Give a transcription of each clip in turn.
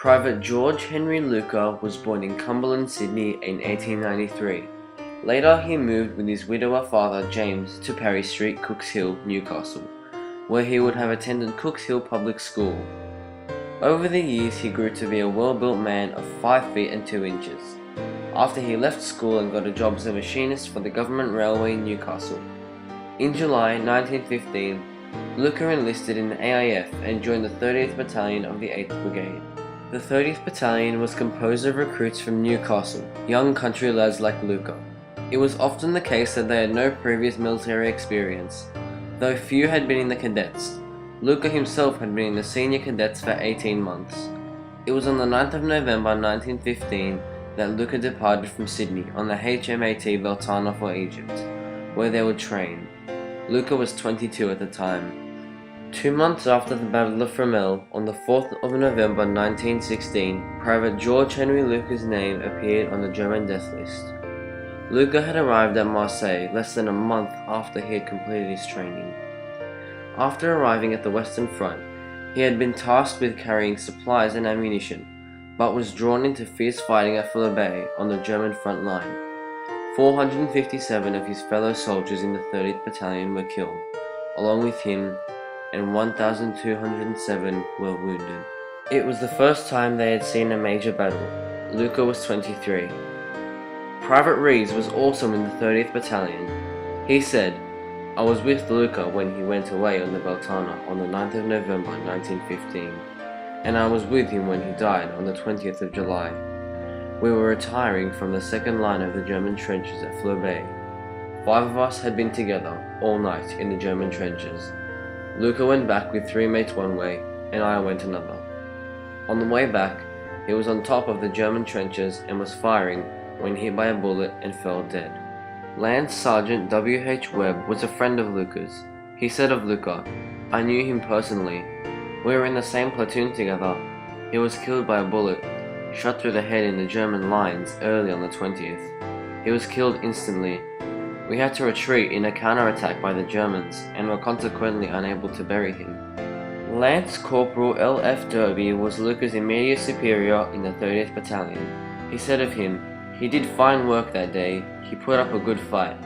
Private George Henry Lucre was born in Cumberland, Sydney in 1893. Later he moved with his widower father James to Parry Street, Cooks Hill, Newcastle, where he would have attended Cooks Hill Public School. Over the years he grew to be a well-built man of 5 feet and 2 inches, after he left school and got a job as a machinist for the Government Railway in Newcastle. In July 1915, Lucre enlisted in the AIF and joined the 30th Battalion of the 8th Brigade. The 30th Battalion was composed of recruits from Newcastle, young country lads like Lucre. It was often the case that they had no previous military experience, though few had been in the cadets. Lucre himself had been in the senior cadets for 18 months. It was on the 9th of November 1915 that Lucre departed from Sydney on the HMAT Beltana for Egypt, where they would train. Lucre was 22 at the time. 2 months after the Battle of Fromelles, on the 4th of November 1916, Private George Henry Lucre's name appeared on the German death list. Lucre had arrived at Marseille less than a month after he had completed his training. After arriving at the Western Front, he had been tasked with carrying supplies and ammunition, but was drawn into fierce fighting at Fromelles on the German front line. 457 of his fellow soldiers in the 30th Battalion were killed, along with him, and 1,207 were wounded. It was the first time they had seen a major battle. Lucre was 23. Private Rees was also in the 30th Battalion. He said, "I was with Lucre when he went away on the Beltana on the 9th of November 1915, and I was with him when he died on the 20th of July. We were retiring from the second line of the German trenches at Fromelles. 5 of us had been together all night in the German trenches. Lucre went back with 3 mates one way, and I went another. On the way back, he was on top of the German trenches and was firing when hit by a bullet and fell dead." Lance Sergeant W.H. Webb was a friend of Lucre's. He said of Lucre, "I knew him personally. We were in the same platoon together. He was killed by a bullet, shot through the head in the German lines early on the 20th. He was killed instantly. We had to retreat in a counterattack by the Germans and were consequently unable to bury him." Lance Corporal L.F. Derby was Lucre's immediate superior in the 30th Battalion. He said of him, "He did fine work that day. He put up a good fight."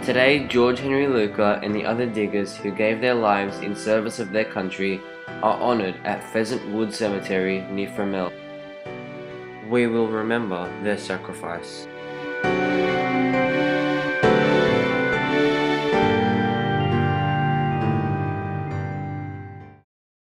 Today, George Henry Lucre and the other diggers who gave their lives in service of their country are honored at Pheasant Wood Cemetery near Fromelles. We will remember their sacrifice.